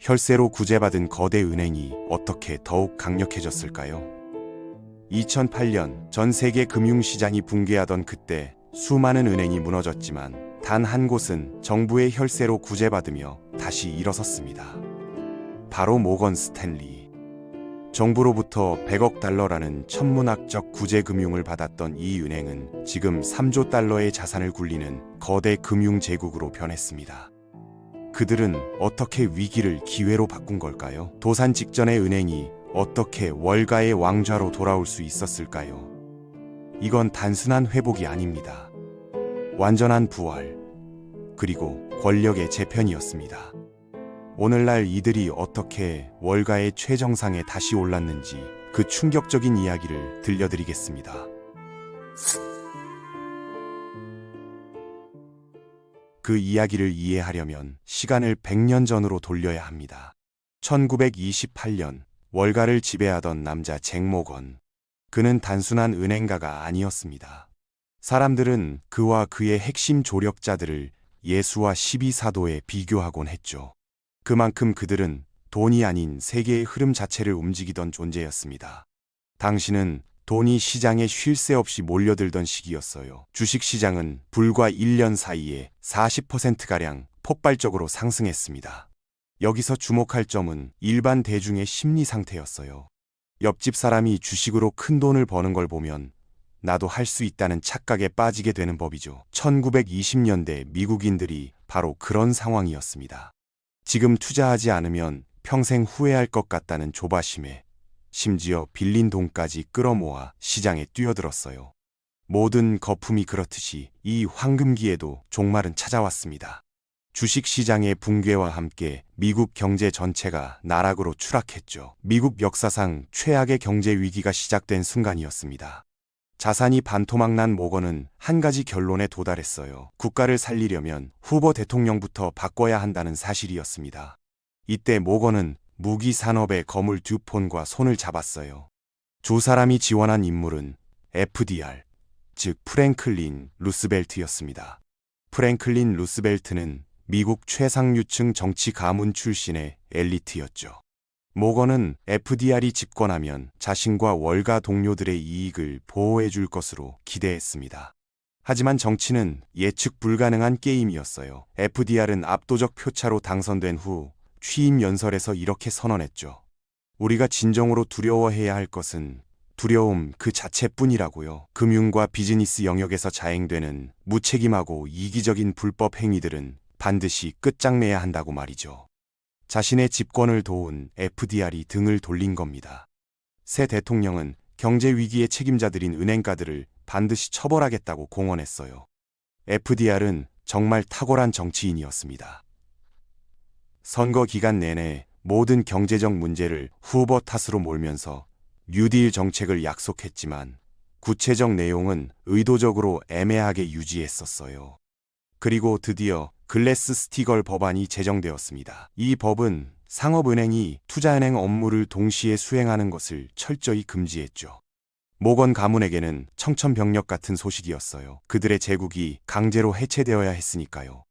혈세로 구제받은 거대 은행이 어떻게 더욱 강력해졌을까요? 2008년 전 세계 금융시장이 붕괴하던 그때 수많은 은행이 무너졌지만 단 한 곳은 정부의 혈세로 구제받으며 다시 일어섰습니다. 바로 모건 스탠리. 정부로부터 100억 달러라는 천문학적 구제 금융을 받았던 이 은행은 지금 3조 달러의 자산을 굴리는 거대 금융 제국으로 변했습니다. 그들은 어떻게 위기를 기회로 바꾼 걸까요? 도산 직전의 은행이 어떻게 월가의 왕좌로 돌아올 수 있었을까요? 이건 단순한 회복이 아닙니다. 완전한 부활, 그리고 권력의 재편이었습니다. 오늘날 이들이 어떻게 월가의 최정상에 다시 올랐는지 그 충격적인 이야기를 들려드리겠습니다. 그 이야기를 이해하려면 시간을 100년 전으로 돌려야 합니다. 1928년 월가를 지배하던 남자 잭 모건. 그는 단순한 은행가가 아니었습니다. 사람들은 그와 그의 핵심 조력자들을 예수와 12사도에 비교하곤 했죠. 그만큼 그들은 돈이 아닌 세계의 흐름 자체를 움직이던 존재였습니다. 당시는 돈이 시장에 쉴 새 없이 몰려들던 시기였어요. 주식시장은 불과 1년 사이에 40%가량 폭발적으로 상승했습니다. 여기서 주목할 점은 일반 대중의 심리 상태였어요. 옆집 사람이 주식으로 큰 돈을 버는 걸 보면 나도 할 수 있다는 착각에 빠지게 되는 법이죠. 1920년대 미국인들이 바로 그런 상황이었습니다. 지금 투자하지 않으면 평생 후회할 것 같다는 조바심에 심지어 빌린 돈까지 끌어모아 시장에 뛰어들었어요. 모든 거품이 그렇듯이 이 황금기에도 종말은 찾아왔습니다. 주식시장의 붕괴와 함께 미국 경제 전체가 나락으로 추락했죠. 미국 역사상 최악의 경제 위기가 시작된 순간이었습니다. 자산이 반토막난 모건은 한 가지 결론에 도달했어요. 국가를 살리려면 후보 대통령부터 바꿔야 한다는 사실이었습니다. 이때 모건은 무기 산업의 거물 듀폰과 손을 잡았어요. 두 사람이 지원한 인물은 FDR, 즉 프랭클린 루스벨트였습니다. 프랭클린 루스벨트는 미국 최상류층 정치 가문 출신의 엘리트였죠. 모건은 FDR이 집권하면 자신과 월가 동료들의 이익을 보호해 줄 것으로 기대했습니다. 하지만 정치는 예측 불가능한 게임이었어요. FDR은 압도적 표차로 당선된 후 취임 연설에서 이렇게 선언했죠. 우리가 진정으로 두려워해야 할 것은 두려움 그 자체뿐이라고요. 금융과 비즈니스 영역에서 자행되는 무책임하고 이기적인 불법 행위들은 반드시 끝장내야 한다고 말이죠. 자신의 집권을 도운 FDR이 등을 돌린 겁니다. 새 대통령은 경제 위기의 책임자들인 은행가들을 반드시 처벌하겠다고 공언했어요. FDR은 정말 탁월한 정치인이었습니다. 선거 기간 내내 모든 경제적 문제를 후보 탓으로 몰면서 뉴딜 정책을 약속했지만 구체적 내용은 의도적으로 애매하게 유지했었어요. 그리고 드디어 글래스-스티걸 법안이 제정되었습니다. 이 법은 상업은행이 투자은행 업무를 동시에 수행하는 것을 철저히 금지했죠. 모건 가문에게는 청천벽력 같은 소식이었어요. 그들의 제국이 강제로 해체되어야 했으니까요.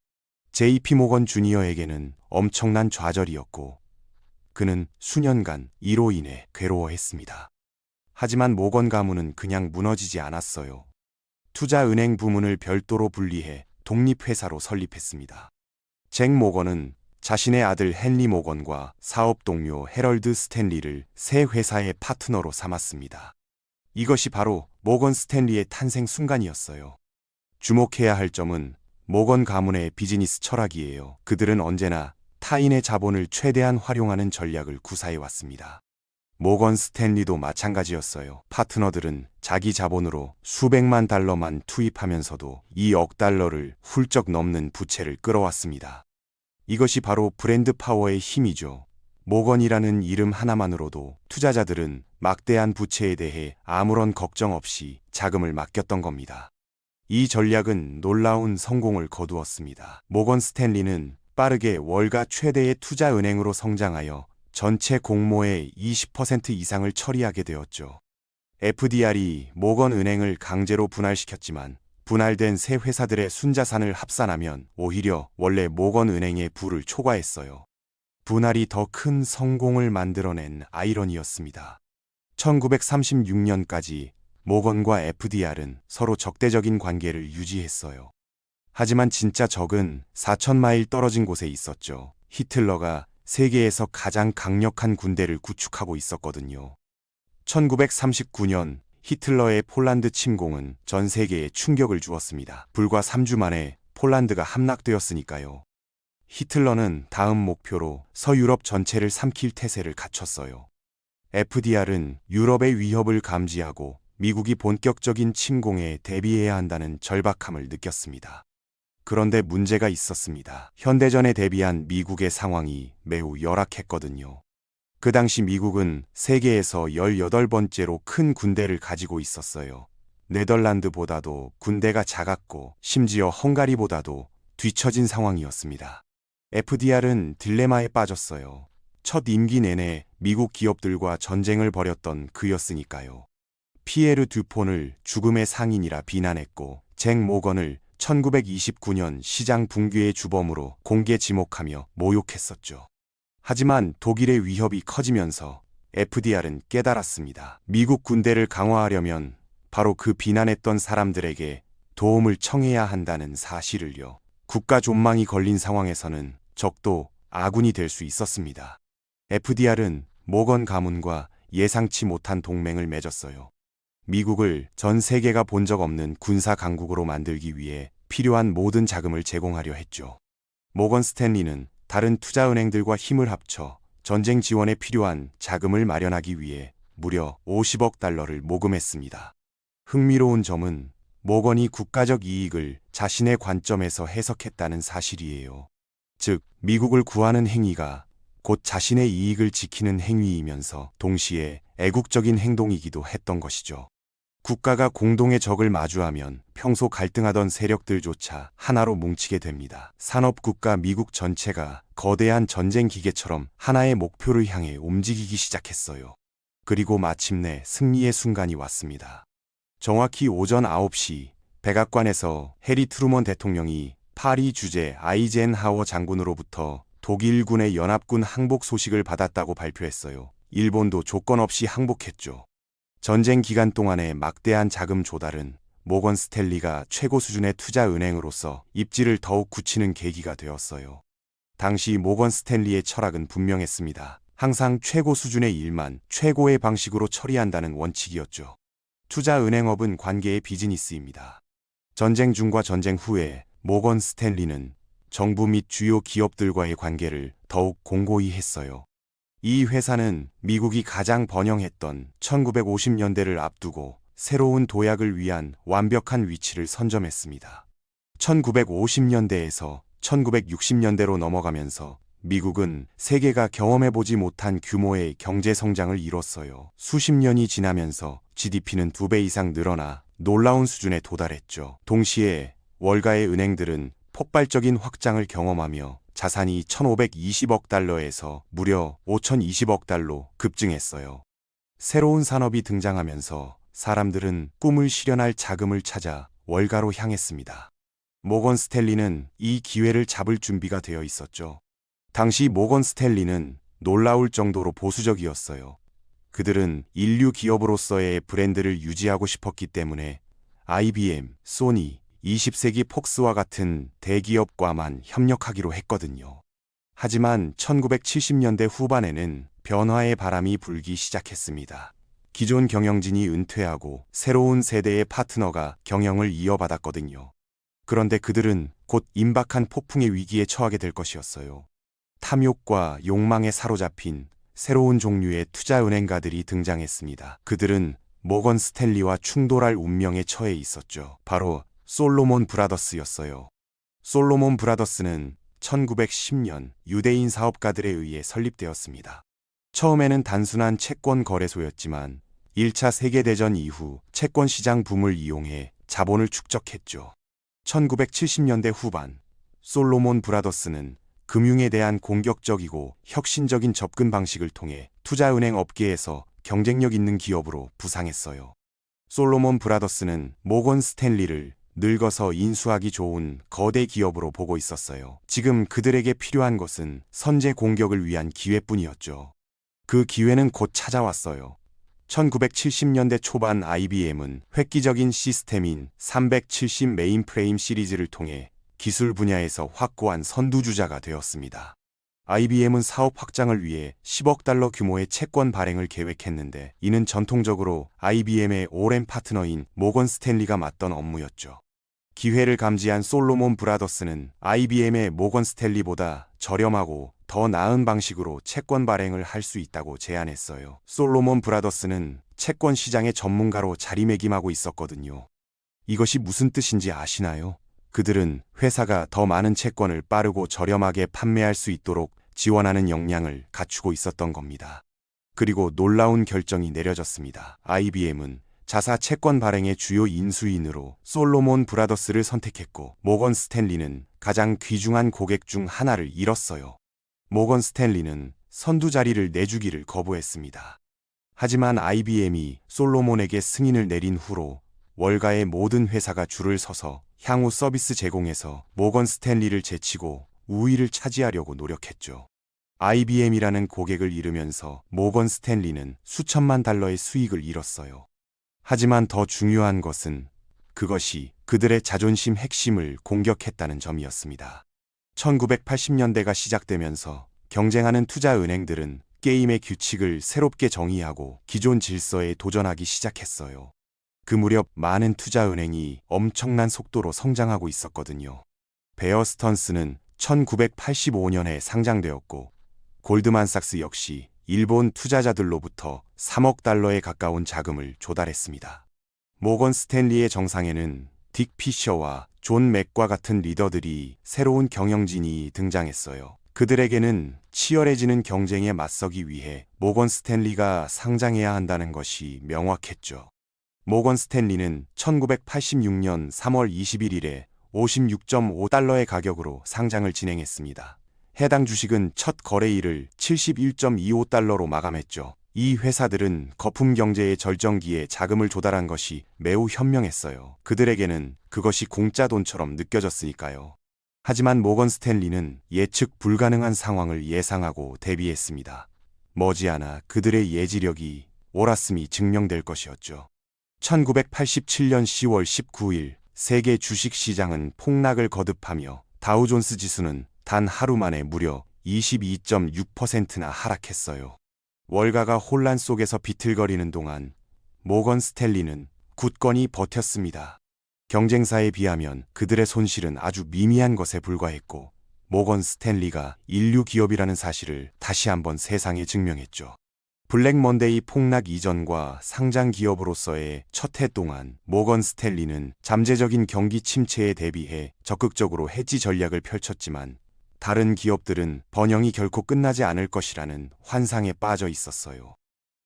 JP 모건 주니어에게는 엄청난 좌절이었고 그는 수년간 이로 인해 괴로워했습니다. 하지만 모건 가문은 그냥 무너지지 않았어요. 투자은행 부문을 별도로 분리해 독립회사로 설립했습니다. 잭 모건은 자신의 아들 헨리 모건과 사업 동료 해럴드 스탠리를 새 회사의 파트너로 삼았습니다. 이것이 바로 모건 스탠리의 탄생 순간이었어요. 주목해야 할 점은 모건 가문의 비즈니스 철학이에요. 그들은 언제나 타인의 자본을 최대한 활용하는 전략을 구사해왔습니다. 모건 스탠리도 마찬가지였어요. 파트너들은 자기 자본으로 수백만 달러만 투입하면서도 2억 달러를 훌쩍 넘는 부채를 끌어왔습니다. 이것이 바로 브랜드 파워의 힘이죠. 모건이라는 이름 하나만으로도 투자자들은 막대한 부채에 대해 아무런 걱정 없이 자금을 맡겼던 겁니다. 이 전략은 놀라운 성공을 거두었습니다. 모건 스탠리는 빠르게 월가 최대의 투자은행으로 성장하여 전체 공모의 20% 이상을 처리하게 되었죠. FDR이 모건 은행을 강제로 분할시켰지만 분할된 새 회사들의 순자산을 합산하면 오히려 원래 모건 은행의 부를 초과했어요. 분할이 더 큰 성공을 만들어낸 아이러니였습니다. 1936년까지 모건과 FDR은 서로 적대적인 관계를 유지했어요. 하지만 진짜 적은 4,000마일 떨어진 곳에 있었죠. 히틀러가 세계에서 가장 강력한 군대를 구축하고 있었거든요. 1939년 히틀러의 폴란드 침공은 전 세계에 충격을 주었습니다. 불과 3주 만에 폴란드가 함락되었으니까요. 히틀러는 다음 목표로 서유럽 전체를 삼킬 태세를 갖췄어요. FDR은 유럽의 위협을 감지하고 미국이 본격적인 침공에 대비해야 한다는 절박함을 느꼈습니다. 그런데 문제가 있었습니다. 현대전에 대비한 미국의 상황이 매우 열악했거든요. 그 당시 미국은 세계에서 18번째로 큰 군대를 가지고 있었어요. 네덜란드보다도 군대가 작았고 심지어 헝가리보다도 뒤처진 상황이었습니다. FDR은 딜레마에 빠졌어요. 첫 임기 내내 미국 기업들과 전쟁을 벌였던 그였으니까요. 피에르 듀폰을 죽음의 상인이라 비난했고 잭 모건을 1929년 시장 붕괴의 주범으로 공개 지목하며 모욕했었죠. 하지만 독일의 위협이 커지면서 FDR은 깨달았습니다. 미국 군대를 강화하려면 바로 그 비난했던 사람들에게 도움을 청해야 한다는 사실을요. 국가 존망이 걸린 상황에서는 적도 아군이 될 수 있었습니다. FDR은 모건 가문과 예상치 못한 동맹을 맺었어요. 미국을 전 세계가 본 적 없는 군사 강국으로 만들기 위해 필요한 모든 자금을 제공하려 했죠. 모건 스탠리는 다른 투자은행들과 힘을 합쳐 전쟁 지원에 필요한 자금을 마련하기 위해 무려 50억 달러를 모금했습니다. 흥미로운 점은 모건이 국가적 이익을 자신의 관점에서 해석했다는 사실이에요. 즉, 미국을 구하는 행위가 곧 자신의 이익을 지키는 행위이면서 동시에 애국적인 행동이기도 했던 것이죠. 국가가 공동의 적을 마주하면 평소 갈등하던 세력들조차 하나로 뭉치게 됩니다. 산업국가 미국 전체가 거대한 전쟁 기계처럼 하나의 목표를 향해 움직이기 시작했어요. 그리고 마침내 승리의 순간이 왔습니다. 정확히 오전 9시 백악관에서 해리 트루먼 대통령이 파리 주재 아이젠하워 장군으로부터 독일군의 연합군 항복 소식을 받았다고 발표했어요. 일본도 조건 없이 항복했죠. 전쟁 기간 동안의 막대한 자금 조달은 모건 스탠리가 최고 수준의 투자 은행으로서 입지를 더욱 굳히는 계기가 되었어요. 당시 모건 스탠리의 철학은 분명했습니다. 항상 최고 수준의 일만 최고의 방식으로 처리한다는 원칙이었죠. 투자 은행업은 관계의 비즈니스입니다. 전쟁 중과 전쟁 후에 모건 스탠리는 정부 및 주요 기업들과의 관계를 더욱 공고히 했어요. 이 회사는 미국이 가장 번영했던 1950년대를 앞두고 새로운 도약을 위한 완벽한 위치를 선점했습니다. 1950년대에서 1960년대로 넘어가면서 미국은 세계가 경험해보지 못한 규모의 경제 성장을 이뤘어요. 수십 년이 지나면서 GDP는 2배 이상 늘어나 놀라운 수준에 도달했죠. 동시에 월가의 은행들은 폭발적인 확장을 경험하며 자산이 1,520억 달러에서 무려 5,020억 달러 급증했어요. 새로운 산업이 등장하면서 사람들은 꿈을 실현할 자금을 찾아 월가로 향했습니다. 모건 스탠리는 이 기회를 잡을 준비가 되어 있었죠. 당시 모건 스탠리는 놀라울 정도로 보수적이었어요. 그들은 인류 기업으로서의 브랜드를 유지하고 싶었기 때문에 IBM, 소니, 20세기 폭스와 같은 대기업과만 협력하기로 했거든요. 하지만 1970년대 후반에는 변화의 바람이 불기 시작했습니다. 기존 경영진이 은퇴하고 새로운 세대의 파트너가 경영을 이어받았거든요. 그런데 그들은 곧 임박한 폭풍의 위기에 처하게 될 것이었어요. 탐욕과 욕망에 사로잡힌 새로운 종류의 투자은행가들이 등장했습니다. 그들은 모건 스탠리와 충돌할 운명에 처해 있었죠. 바로 솔로몬 브라더스였어요. 솔로몬 브라더스는 1910년 유대인 사업가들에 의해 설립되었습니다. 처음에는 단순한 채권 거래소였지만 1차 세계대전 이후 채권 시장 붐을 이용해 자본을 축적했죠. 1970년대 후반 솔로몬 브라더스는 금융에 대한 공격적이고 혁신적인 접근 방식을 통해 투자은행 업계에서 경쟁력 있는 기업으로 부상했어요. 솔로몬 브라더스는 모건 스탠리를 늙어서 인수하기 좋은 거대 기업으로 보고 있었어요. 지금 그들에게 필요한 것은 선제 공격을 위한 기회뿐이었죠. 그 기회는 곧 찾아왔어요. 1970년대 초반 IBM은 획기적인 시스템인 370 메인프레임 시리즈를 통해 기술 분야에서 확고한 선두주자가 되었습니다. IBM은 사업 확장을 위해 10억 달러 규모의 채권 발행을 계획했는데 이는 전통적으로 IBM의 오랜 파트너인 모건 스탠리가 맡던 업무였죠. 기회를 감지한 솔로몬 브라더스는 IBM의 모건 스탠리보다 저렴하고 더 나은 방식으로 채권 발행을 할 수 있다고 제안했어요. 솔로몬 브라더스는 채권 시장의 전문가로 자리매김하고 있었거든요. 이것이 무슨 뜻인지 아시나요? 그들은 회사가 더 많은 채권을 빠르고 저렴하게 판매할 수 있도록 지원하는 역량을 갖추고 있었던 겁니다. 그리고 놀라운 결정이 내려졌습니다. IBM은 자사 채권 발행의 주요 인수인으로 솔로몬 브라더스를 선택했고 모건 스탠리는 가장 귀중한 고객 중 하나를 잃었어요. 모건 스탠리는 선두 자리를 내주기를 거부했습니다. 하지만 IBM이 솔로몬에게 승인을 내린 후로 월가의 모든 회사가 줄을 서서 향후 서비스 제공에서 모건 스탠리를 제치고 우위를 차지하려고 노력했죠. IBM이라는 고객을 잃으면서 모건 스탠리는 수천만 달러의 수익을 잃었어요. 하지만 더 중요한 것은 그것이 그들의 자존심 핵심을 공격했다는 점이었습니다. 1980년대가 시작되면서 경쟁하는 투자은행들은 게임의 규칙을 새롭게 정의하고 기존 질서에 도전하기 시작했어요. 그 무렵 많은 투자은행이 엄청난 속도로 성장하고 있었거든요. 베어 스턴스는 1985년에 상장되었고 골드만삭스 역시 일본 투자자들로부터 3억 달러에 가까운 자금을 조달했습니다. 모건 스탠리의 정상에는 딕 피셔와 존 맥과 같은 리더들이 새로운 경영진이 등장했어요. 그들에게는 치열해지는 경쟁에 맞서기 위해 모건 스탠리가 상장해야 한다는 것이 명확했죠. 모건 스탠리는 1986년 3월 21일에 56.5달러의 가격으로 상장을 진행했습니다. 해당 주식은 첫 거래일을 71.25달러로 마감했죠. 이 회사들은 거품 경제의 절정기에 자금을 조달한 것이 매우 현명했어요. 그들에게는 그것이 공짜 돈처럼 느껴졌으니까요. 하지만 모건 스탠리는 예측 불가능한 상황을 예상하고 대비했습니다. 머지않아 그들의 예지력이 옳았음이 증명될 것이었죠. 1987년 10월 19일 세계 주식시장은 폭락을 거듭하며 다우존스 지수는 단 하루 만에 무려 22.6%나 하락했어요. 월가가 혼란 속에서 비틀거리는 동안 모건 스탠리는 굳건히 버텼습니다. 경쟁사에 비하면 그들의 손실은 아주 미미한 것에 불과했고 모건 스탠리가 인류 기업이라는 사실을 다시 한번 세상에 증명했죠. 블랙 먼데이 폭락 이전과 상장 기업으로서의 첫 해 동안 모건 스탠리는 잠재적인 경기 침체에 대비해 적극적으로 해지 전략을 펼쳤지만 다른 기업들은 번영이 결코 끝나지 않을 것이라는 환상에 빠져 있었어요.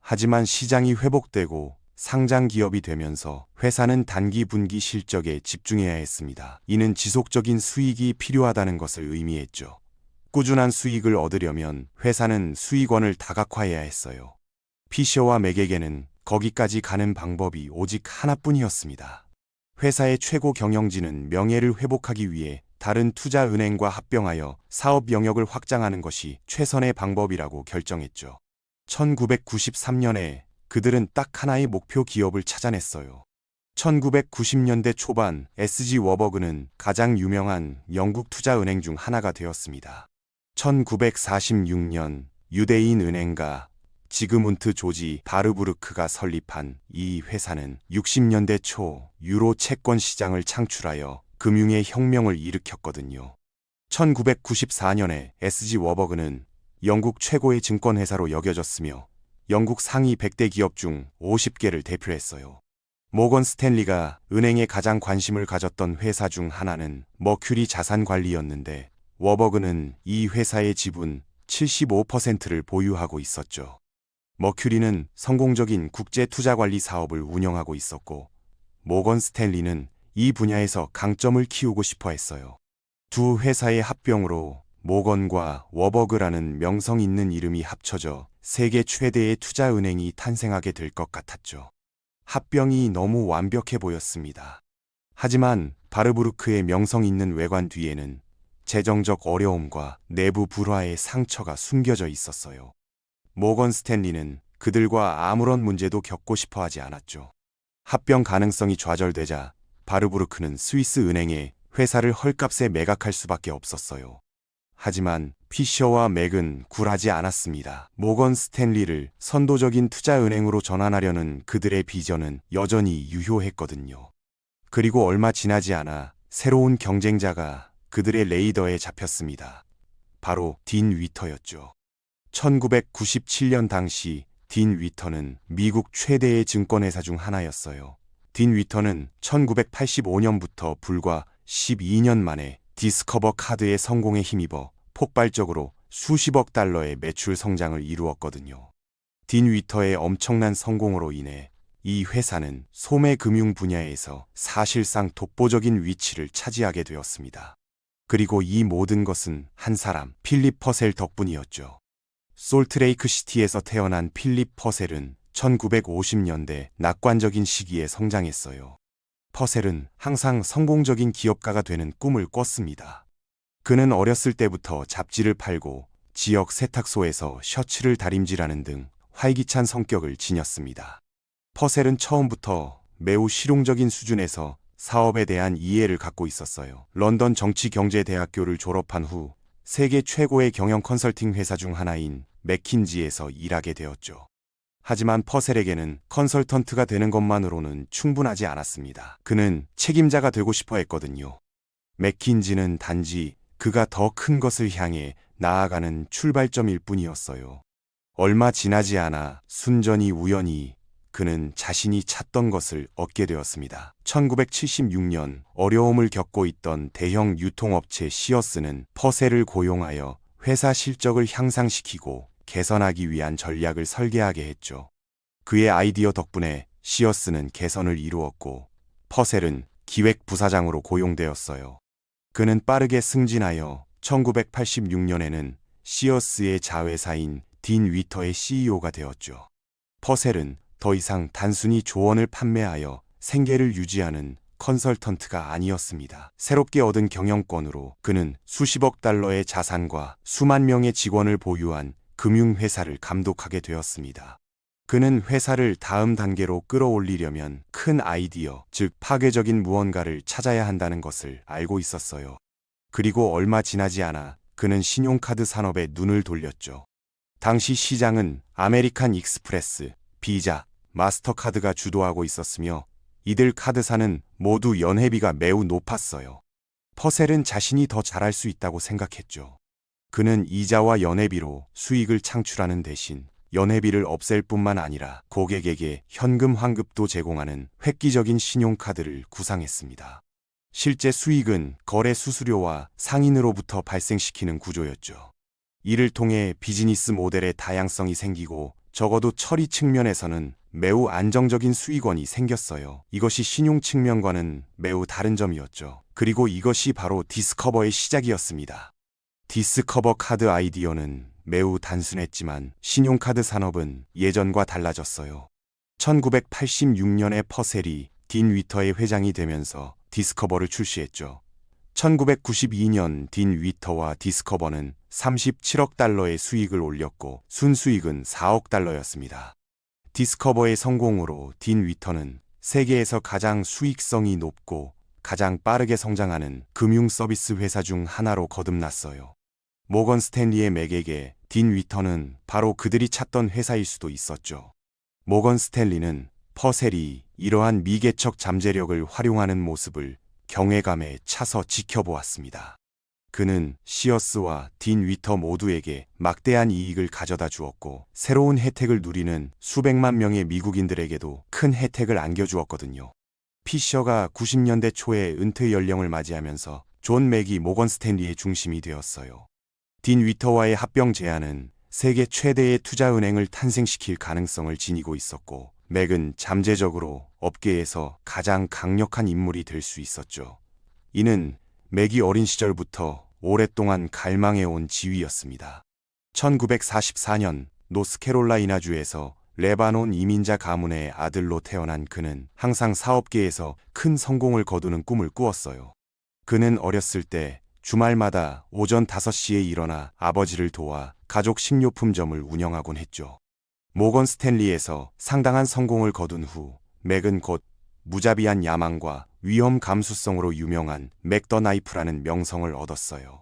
하지만 시장이 회복되고 상장 기업이 되면서 회사는 단기 분기 실적에 집중해야 했습니다. 이는 지속적인 수익이 필요하다는 것을 의미했죠. 꾸준한 수익을 얻으려면 회사는 수익원을 다각화해야 했어요. 피셔와 맥에게는 거기까지 가는 방법이 오직 하나뿐이었습니다. 회사의 최고 경영진은 명예를 회복하기 위해 다른 투자은행과 합병하여 사업 영역을 확장하는 것이 최선의 방법이라고 결정했죠. 1993년에 그들은 딱 하나의 목표 기업을 찾아냈어요. 1990년대 초반 SG 워버그는 가장 유명한 영국 투자은행 중 하나가 되었습니다. 1946년 유대인 은행가 지그문트 조지 바르부르크가 설립한 이 회사는 60년대 초 유로 채권 시장을 창출하여 금융의 혁명을 일으켰거든요. 1994년에 SG 워버그는 영국 최고의 증권회사로 여겨졌으며 영국 상위 100대 기업 중 50개를 대표했어요. 모건 스탠리가 은행에 가장 관심을 가졌던 회사 중 하나는 머큐리 자산관리였는데 워버그는 이 회사의 지분 75%를 보유하고 있었죠. 머큐리는 성공적인 국제 투자관리 사업을 운영하고 있었고 모건 스탠리는 이 분야에서 강점을 키우고 싶어 했어요. 두 회사의 합병으로 모건과 워버그라는 명성 있는 이름이 합쳐져 세계 최대의 투자은행이 탄생하게 될 것 같았죠. 합병이 너무 완벽해 보였습니다. 하지만 바르부르크의 명성 있는 외관 뒤에는 재정적 어려움과 내부 불화의 상처가 숨겨져 있었어요. 모건 스탠리는 그들과 아무런 문제도 겪고 싶어 하지 않았죠. 합병 가능성이 좌절되자 바르부르크는 스위스 은행에 회사를 헐값에 매각할 수밖에 없었어요. 하지만 피셔와 맥은 굴하지 않았습니다. 모건 스탠리를 선도적인 투자은행으로 전환하려는 그들의 비전은 여전히 유효했거든요. 그리고 얼마 지나지 않아 새로운 경쟁자가 그들의 레이더에 잡혔습니다. 바로 딘 위터였죠. 1997년 당시 딘 위터는 미국 최대의 증권회사 중 하나였어요. 딘 위터는 1985년부터 불과 12년 만에 디스커버 카드의 성공에 힘입어 폭발적으로 수십억 달러의 매출 성장을 이루었거든요. 딘 위터의 엄청난 성공으로 인해 이 회사는 소매 금융 분야에서 사실상 독보적인 위치를 차지하게 되었습니다. 그리고 이 모든 것은 한 사람, 필립 퍼셀 덕분이었죠. 솔트레이크 시티에서 태어난 필립 퍼셀은 1950년대 낙관적인 시기에 성장했어요. 퍼셀은 항상 성공적인 기업가가 되는 꿈을 꿨습니다. 그는 어렸을 때부터 잡지를 팔고 지역 세탁소에서 셔츠를 다림질하는 등 활기찬 성격을 지녔습니다. 퍼셀은 처음부터 매우 실용적인 수준에서 사업에 대한 이해를 갖고 있었어요. 런던 정치경제대학교를 졸업한 후 세계 최고의 경영 컨설팅 회사 중 하나인 맥킨지에서 일하게 되었죠. 하지만 퍼셀에게는 컨설턴트가 되는 것만으로는 충분하지 않았습니다. 그는 책임자가 되고 싶어 했거든요. 맥킨지는 단지 그가 더 큰 것을 향해 나아가는 출발점일 뿐이었어요. 얼마 지나지 않아 순전히 우연히 그는 자신이 찾던 것을 얻게 되었습니다. 1976년 어려움을 겪고 있던 대형 유통업체 시어스는 퍼셀을 고용하여 회사 실적을 향상시키고 개선하기 위한 전략을 설계하게 했죠. 그의 아이디어 덕분에 시어스는 개선을 이루었고 퍼셀은 기획부사장으로 고용되었어요. 그는 빠르게 승진하여 1986년에는 시어스의 자회사인 딘 위터의 CEO가 되었죠. 퍼셀은 더 이상 단순히 조언을 판매하여 생계를 유지하는 컨설턴트가 아니었습니다. 새롭게 얻은 경영권으로 그는 수십억 달러의 자산과 수만 명의 직원을 보유한 금융회사를 감독하게 되었습니다. 그는 회사를 다음 단계로 끌어올리려면 큰 아이디어, 즉 파괴적인 무언가를 찾아야 한다는 것을 알고 있었어요. 그리고 얼마 지나지 않아 그는 신용카드 산업에 눈을 돌렸죠. 당시 시장은 아메리칸 익스프레스, 비자, 마스터카드가 주도하고 있었으며 이들 카드사는 모두 연회비가 매우 높았어요. 퍼셀은 자신이 더 잘할 수 있다고 생각했죠. 그는 이자와 연회비로 수익을 창출하는 대신 연회비를 없앨 뿐만 아니라 고객에게 현금 환급도 제공하는 획기적인 신용카드를 구상했습니다. 실제 수익은 거래 수수료와 상인으로부터 발생시키는 구조였죠. 이를 통해 비즈니스 모델의 다양성이 생기고 적어도 처리 측면에서는 매우 안정적인 수익원이 생겼어요. 이것이 신용 측면과는 매우 다른 점이었죠. 그리고 이것이 바로 디스커버의 시작이었습니다. 디스커버 카드 아이디어는 매우 단순했지만 신용카드 산업은 예전과 달라졌어요. 1986년에 퍼셀이 딘 위터의 회장이 되면서 디스커버를 출시했죠. 1992년 딘 위터와 디스커버는 37억 달러의 수익을 올렸고 순수익은 4억 달러였습니다. 디스커버의 성공으로 딘 위터는 세계에서 가장 수익성이 높고 가장 빠르게 성장하는 금융 서비스 회사 중 하나로 거듭났어요. 모건 스탠리의 맥에게 딘 위터는 바로 그들이 찾던 회사일 수도 있었죠. 모건 스탠리는 퍼셀이 이러한 미개척 잠재력을 활용하는 모습을 경외감에 차서 지켜보았습니다. 그는 시어스와 딘 위터 모두에게 막대한 이익을 가져다 주었고 새로운 혜택을 누리는 수백만 명의 미국인들에게도 큰 혜택을 안겨주었거든요. 피셔가 90년대 초에 은퇴 연령을 맞이하면서 존 맥이 모건 스탠리의 중심이 되었어요. 딘 위터와의 합병 제안은 세계 최대의 투자은행을 탄생시킬 가능성을 지니고 있었고 맥은 잠재적으로 업계에서 가장 강력한 인물이 될 수 있었죠. 이는 맥이 어린 시절부터 오랫동안 갈망해온 지위였습니다. 1944년 노스캐롤라이나주에서 레바논 이민자 가문의 아들로 태어난 그는 항상 사업계에서 큰 성공을 거두는 꿈을 꾸었어요. 그는 어렸을 때 주말마다 오전 5시에 일어나 아버지를 도와 가족 식료품점을 운영하곤 했죠. 모건 스탠리에서 상당한 성공을 거둔 후 맥은 곧 무자비한 야망과 위험 감수성으로 유명한 맥더나이프라는 명성을 얻었어요.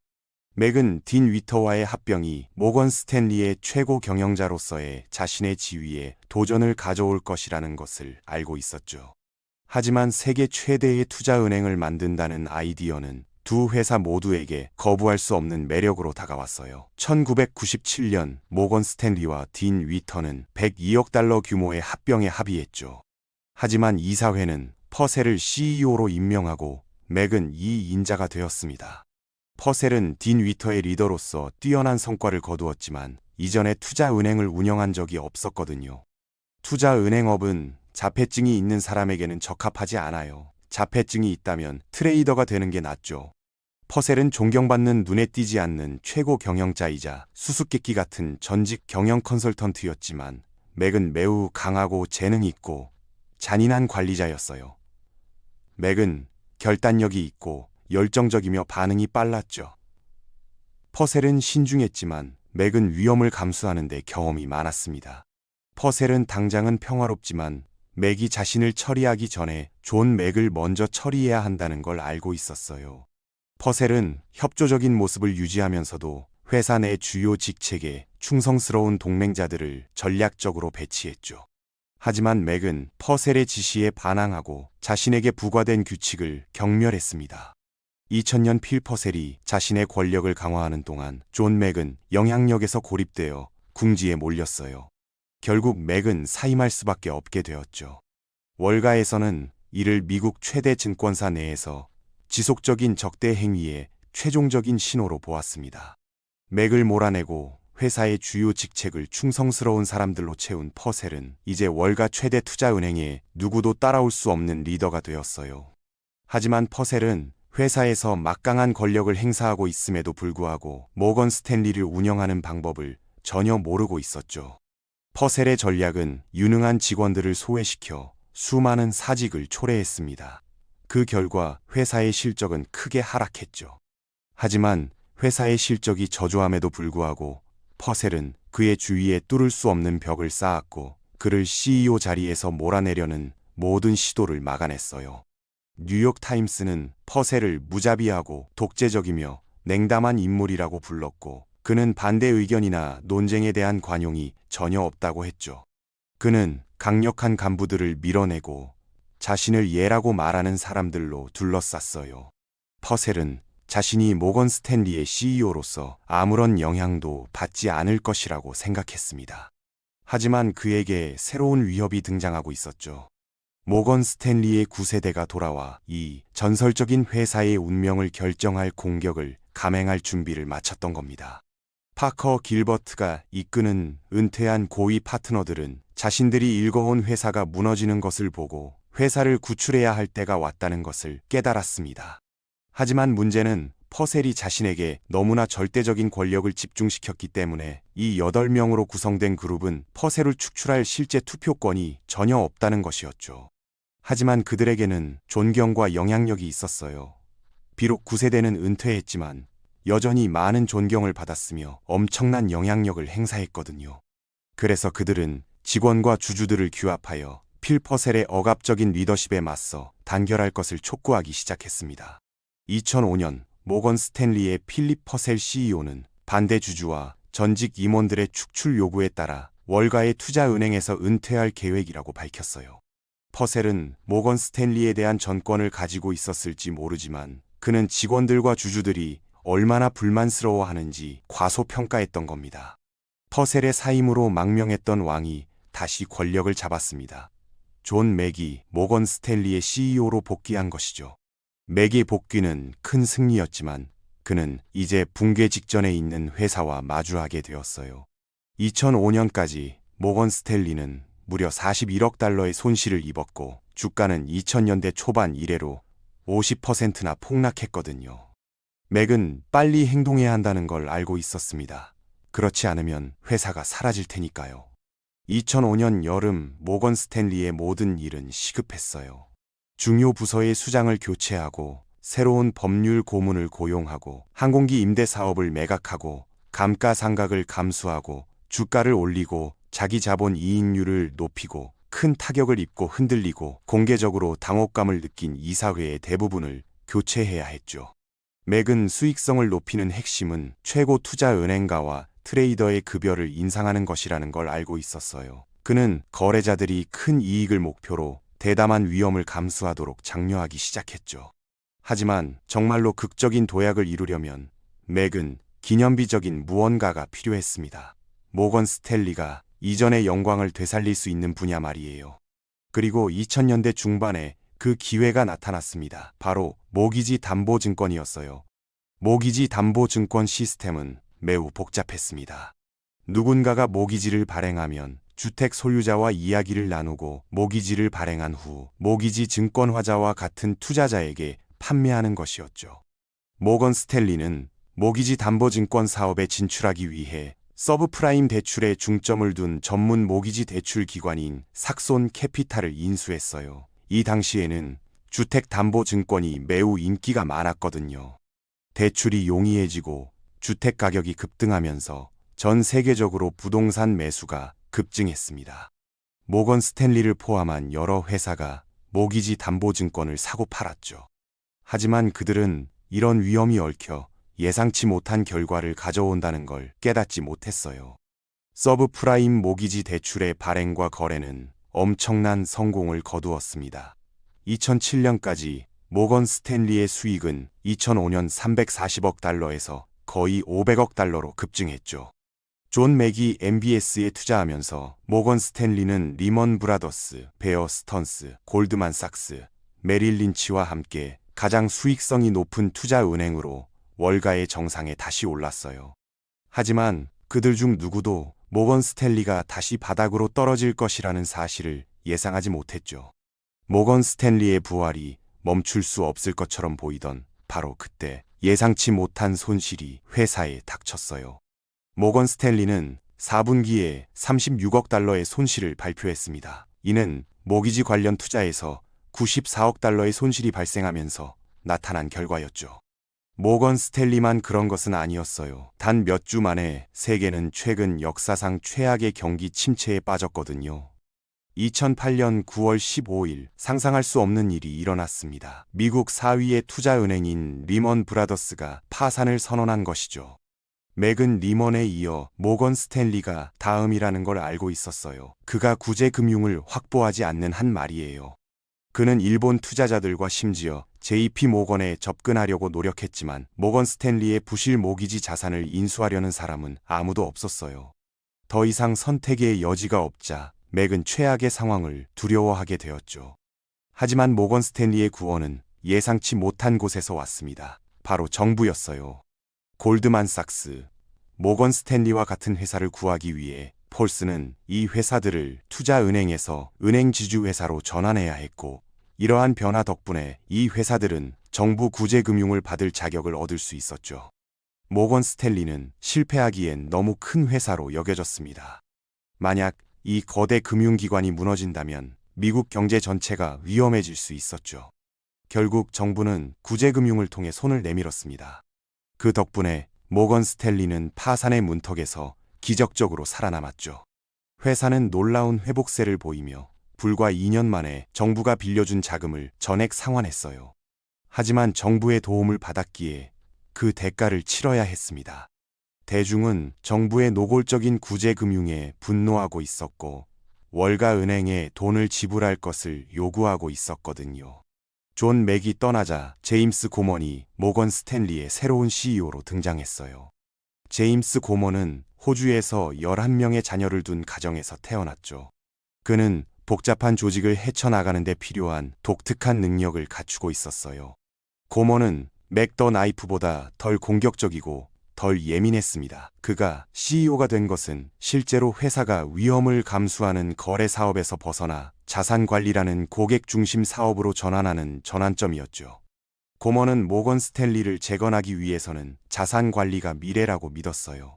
맥은 딘 위터와의 합병이 모건 스탠리의 최고 경영자로서의 자신의 지위에 도전을 가져올 것이라는 것을 알고 있었죠. 하지만 세계 최대의 투자은행을 만든다는 아이디어는 두 회사 모두에게 거부할 수 없는 매력으로 다가왔어요. 1997년 모건 스탠리와 딘 위터는 102억 달러 규모의 합병에 합의했죠. 하지만 이사회는 퍼셀을 CEO로 임명하고 맥은 이 인자가 되었습니다. 퍼셀은 딘 위터의 리더로서 뛰어난 성과를 거두었지만 이전에 투자은행을 운영한 적이 없었거든요. 투자은행업은 자폐증이 있는 사람에게는 적합하지 않아요. 자폐증이 있다면 트레이더가 되는 게 낫죠. 퍼셀은 존경받는 눈에 띄지 않는 최고 경영자이자 수수께끼 같은 전직 경영 컨설턴트였지만 맥은 매우 강하고 재능 있고 잔인한 관리자였어요. 맥은 결단력이 있고 열정적이며 반응이 빨랐죠. 퍼셀은 신중했지만 맥은 위험을 감수하는 데 경험이 많았습니다. 퍼셀은 당장은 평화롭지만 맥이 자신을 처리하기 전에 존 맥을 먼저 처리해야 한다는 걸 알고 있었어요. 퍼셀은 협조적인 모습을 유지하면서도 회사 내 주요 직책에 충성스러운 동맹자들을 전략적으로 배치했죠. 하지만 맥은 퍼셀의 지시에 반항하고 자신에게 부과된 규칙을 경멸했습니다. 2000년 필 퍼셀이 자신의 권력을 강화하는 동안 존 맥은 영향력에서 고립되어 궁지에 몰렸어요. 결국 맥은 사임할 수밖에 없게 되었죠. 월가에서는 이를 미국 최대 증권사 내에서 지속적인 적대 행위의 최종적인 신호로 보았습니다. 맥을 몰아내고 회사의 주요 직책을 충성스러운 사람들로 채운 퍼셀은 이제 월가 최대 투자은행에 누구도 따라올 수 없는 리더가 되었어요. 하지만 퍼셀은 회사에서 막강한 권력을 행사하고 있음에도 불구하고 모건 스탠리를 운영하는 방법을 전혀 모르고 있었죠. 퍼셀의 전략은 유능한 직원들을 소외시켜 수많은 사직을 초래했습니다. 그 결과 회사의 실적은 크게 하락했죠. 하지만 회사의 실적이 저조함에도 불구하고 퍼셀은 그의 주위에 뚫을 수 없는 벽을 쌓았고 그를 CEO 자리에서 몰아내려는 모든 시도를 막아냈어요. 뉴욕타임스는 퍼셀을 무자비하고 독재적이며 냉담한 인물이라고 불렀고 그는 반대 의견이나 논쟁에 대한 관용이 전혀 없다고 했죠. 그는 강력한 간부들을 밀어내고 자신을 예라고 말하는 사람들로 둘러쌌어요. 퍼셀은 자신이 모건 스탠리의 CEO로서 아무런 영향도 받지 않을 것이라고 생각했습니다. 하지만 그에게 새로운 위협이 등장하고 있었죠. 모건 스탠리의 9세대가 돌아와 이 전설적인 회사의 운명을 결정할 공격을 감행할 준비를 마쳤던 겁니다. 파커 길버트가 이끄는 은퇴한 고위 파트너들은 자신들이 일궈온 회사가 무너지는 것을 보고 회사를 구출해야 할 때가 왔다는 것을 깨달았습니다. 하지만 문제는 퍼셀이 자신에게 너무나 절대적인 권력을 집중시켰기 때문에 이 8명으로 구성된 그룹은 퍼셀을 축출할 실제 투표권이 전혀 없다는 것이었죠. 하지만 그들에게는 존경과 영향력이 있었어요. 비록 9세대는 은퇴했지만 여전히 많은 존경을 받았으며 엄청난 영향력을 행사했거든요. 그래서 그들은 직원과 주주들을 규합하여 필 퍼셀의 억압적인 리더십에 맞서 단결할 것을 촉구하기 시작했습니다. 2005년 모건 스탠리의 필립 퍼셀 CEO는 반대 주주와 전직 임원들의 축출 요구에 따라 월가의 투자은행에서 은퇴할 계획이라고 밝혔어요. 퍼셀은 모건 스탠리에 대한 전권을 가지고 있었을지 모르지만 그는 직원들과 주주들이 얼마나 불만스러워하는지 과소평가했던 겁니다. 퍼셀의 사임으로 망명했던 왕이 다시 권력을 잡았습니다. 존 맥이 모건 스탠리의 CEO로 복귀한 것이죠. 맥의 복귀는 큰 승리였지만 그는 이제 붕괴 직전에 있는 회사와 마주하게 되었어요. 2005년까지 모건 스탠리는 무려 41억 달러의 손실을 입었고 주가는 2000년대 초반 이래로 50%나 폭락했거든요. 맥은 빨리 행동해야 한다는 걸 알고 있었습니다. 그렇지 않으면 회사가 사라질 테니까요. 2005년 여름 모건 스탠리의 모든 일은 시급했어요. 중요 부서의 수장을 교체하고 새로운 법률 고문을 고용하고 항공기 임대 사업을 매각하고 감가상각을 감수하고 주가를 올리고 자기 자본 이익률을 높이고 큰 타격을 입고 흔들리고 공개적으로 당혹감을 느낀 이사회의 대부분을 교체해야 했죠. 맥은 수익성을 높이는 핵심은 최고 투자 은행가와 트레이더의 급여를 인상하는 것이라는 걸 알고 있었어요. 그는 거래자들이 큰 이익을 목표로 대담한 위험을 감수하도록 장려하기 시작했죠. 하지만 정말로 극적인 도약을 이루려면 맥은 기념비적인 무언가가 필요했습니다. 모건 스탠리가 이전의 영광을 되살릴 수 있는 분야 말이에요. 그리고 2000년대 중반에 그 기회가 나타났습니다. 바로 모기지 담보증권이었어요. 모기지 담보증권 시스템은 매우 복잡했습니다. 누군가가 모기지를 발행하면 주택 소유자와 이야기를 나누고 모기지를 발행한 후 모기지 증권화자와 같은 투자자에게 판매하는 것이었죠. 모건 스탠리는 모기지 담보증권 사업에 진출하기 위해 서브프라임 대출에 중점을 둔 전문 모기지 대출 기관인 삭손 캐피탈을 인수했어요. 이 당시에는 주택담보증권이 매우 인기가 많았거든요. 대출이 용이해지고 주택 가격이 급등하면서 전 세계적으로 부동산 매수가 급증했습니다. 모건 스탠리를 포함한 여러 회사가 모기지 담보증권을 사고 팔았죠. 하지만 그들은 이런 위험이 얽혀 예상치 못한 결과를 가져온다는 걸 깨닫지 못했어요. 서브프라임 모기지 대출의 발행과 거래는 엄청난 성공을 거두었습니다. 2007년까지 모건 스탠리의 수익은 2005년 340억 달러에서 거의 500억 달러로 급증했죠. 존 맥이 MBS에 투자하면서 모건 스탠리는 리먼 브라더스, 베어 스턴스, 골드만삭스, 메릴 린치와 함께 가장 수익성이 높은 투자 은행으로 월가의 정상에 다시 올랐어요. 하지만 그들 중 누구도 모건 스탠리가 다시 바닥으로 떨어질 것이라는 사실을 예상하지 못했죠. 모건 스탠리의 부활이 멈출 수 없을 것처럼 보이던 바로 그때 예상치 못한 손실이 회사에 닥쳤어요. 모건 스탠리는 4분기에 36억 달러의 손실을 발표했습니다. 이는 모기지 관련 투자에서 94억 달러의 손실이 발생하면서 나타난 결과였죠. 모건 스탠리만 그런 것은 아니었어요. 단 몇 주 만에 세계는 최근 역사상 최악의 경기 침체에 빠졌거든요. 2008년 9월 15일 상상할 수 없는 일이 일어났습니다. 미국 4위의 투자은행인 리먼 브라더스가 파산을 선언한 것이죠. 맥은 리먼에 이어 모건 스탠리가 다음이라는 걸 알고 있었어요. 그가 구제금융을 확보하지 않는 한 말이에요. 그는 일본 투자자들과 심지어 JP 모건에 접근하려고 노력했지만 모건 스탠리의 부실 모기지 자산을 인수하려는 사람은 아무도 없었어요. 더 이상 선택의 여지가 없자 맥은 최악의 상황을 두려워하게 되었죠. 하지만 모건 스탠리의 구원은 예상치 못한 곳에서 왔습니다. 바로 정부였어요. 골드만삭스, 모건 스탠리와 같은 회사를 구하기 위해 폴스는 이 회사들을 투자은행에서 은행지주회사로 전환해야 했고, 이러한 변화 덕분에 이 회사들은 정부 구제금융을 받을 자격을 얻을 수 있었죠. 모건 스탠리는 실패하기엔 너무 큰 회사로 여겨졌습니다. 만약 이 거대 금융기관이 무너진다면 미국 경제 전체가 위험해질 수 있었죠. 결국 정부는 구제금융을 통해 손을 내밀었습니다. 그 덕분에 모건 스탠리는 파산의 문턱에서 기적적으로 살아남았죠. 회사는 놀라운 회복세를 보이며 불과 2년 만에 정부가 빌려준 자금을 전액 상환했어요. 하지만 정부의 도움을 받았기에 그 대가를 치러야 했습니다. 대중은 정부의 노골적인 구제금융에 분노하고 있었고 월가은행에 돈을 지불할 것을 요구하고 있었거든요. 존 맥이 떠나자 제임스 고먼이 모건 스탠리의 새로운 CEO로 등장했어요. 제임스 고먼은 호주에서 11명의 자녀를 둔 가정에서 태어났죠. 그는 복잡한 조직을 헤쳐나가는 데 필요한 독특한 능력을 갖추고 있었어요. 고먼은 맥 더 나이프보다 덜 공격적이고 덜 예민했습니다. 그가 CEO가 된 것은 실제로 회사가 위험을 감수하는 거래 사업에서 벗어나 자산 관리라는 고객 중심 사업으로 전환하는 전환점이었죠. 고먼은 모건 스탠리를 재건하기 위해서는 자산 관리가 미래라고 믿었어요.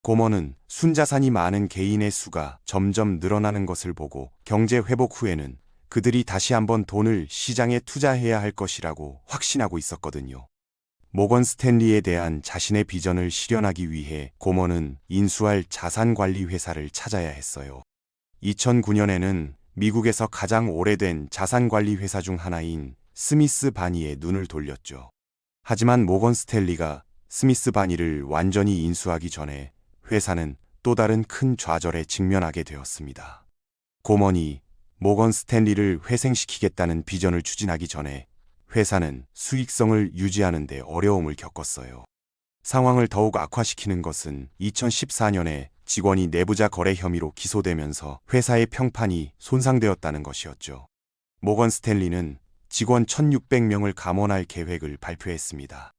고먼은 순자산이 많은 개인의 수가 점점 늘어나는 것을 보고 경제 회복 후에는 그들이 다시 한번 돈을 시장에 투자해야 할 것이라고 확신하고 있었거든요. 모건 스탠리에 대한 자신의 비전을 실현하기 위해 고먼은 인수할 자산관리 회사를 찾아야 했어요. 2009년에는 미국에서 가장 오래된 자산관리 회사 중 하나인 스미스 바니에 눈을 돌렸죠. 하지만 모건 스탠리가 스미스 바니를 완전히 인수하기 전에 회사는 또 다른 큰 좌절에 직면하게 되었습니다. 고먼이 모건 스탠리를 회생시키겠다는 비전을 추진하기 전에 회사는 수익성을 유지하는 데 어려움을 겪었어요. 상황을 더욱 악화시키는 것은 2014년에 직원이 내부자 거래 혐의로 기소되면서 회사의 평판이 손상되었다는 것이었죠. 모건 스탠리는 직원 1,600명을 감원할 계획을 발표했습니다.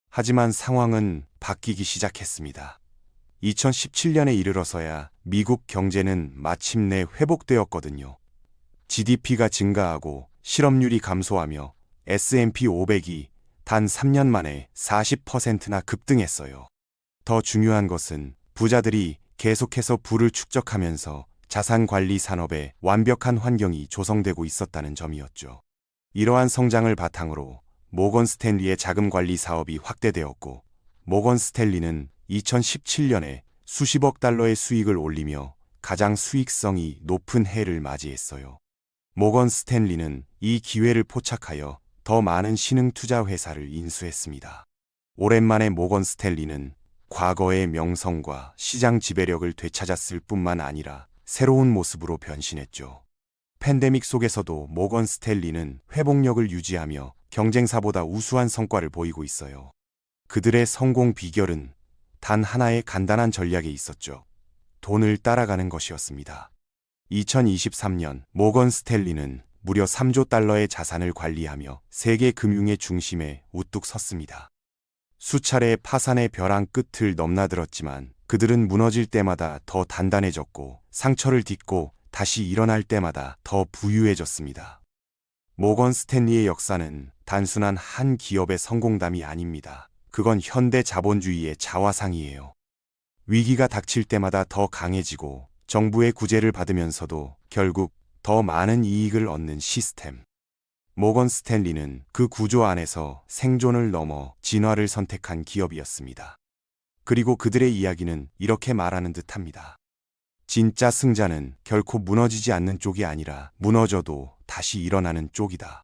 하지만 상황은 바뀌기 시작했습니다. 2017년에 이르러서야 미국 경제는 마침내 회복되었거든요. GDP가 증가하고 실업률이 감소하며 S&P 500이 단 3년 만에 40%나 급등했어요. 더 중요한 것은 부자들이 계속해서 부를 축적하면서 자산관리 산업에 완벽한 환경이 조성되고 있었다는 점이었죠. 이러한 성장을 바탕으로 모건 스탠리의 자금관리 사업이 확대되었고, 모건 스탠리는 2017년에 수십억 달러의 수익을 올리며 가장 수익성이 높은 해를 맞이했어요. 모건 스탠리는 이 기회를 포착하여 더 많은 신흥 투자 회사를 인수했습니다. 오랜만에 모건 스탠리는 과거의 명성과 시장 지배력을 되찾았을 뿐만 아니라 새로운 모습으로 변신했죠. 팬데믹 속에서도 모건 스탠리는 회복력을 유지하며 경쟁사보다 우수한 성과를 보이고 있어요. 그들의 성공 비결은 단 하나의 간단한 전략에 있었죠. 돈을 따라가는 것이었습니다. 2023년 모건 스탠리는 무려 3조 달러의 자산을 관리하며 세계 금융의 중심에 우뚝 섰습니다. 수차례 파산의 벼랑 끝을 넘나들었지만 그들은 무너질 때마다 더 단단해졌고 상처를 딛고 다시 일어날 때마다 더 부유해졌습니다. 모건 스탠리의 역사는 단순한 한 기업의 성공담이 아닙니다. 그건 현대 자본주의의 자화상이에요. 위기가 닥칠 때마다 더 강해지고 정부의 구제를 받으면서도 결국 더 많은 이익을 얻는 시스템. 모건 스탠리는 그 구조 안에서 생존을 넘어 진화를 선택한 기업이었습니다. 그리고 그들의 이야기는 이렇게 말하는 듯합니다. 진짜 승자는 결코 무너지지 않는 쪽이 아니라 무너져도 다시 일어나는 쪽이다.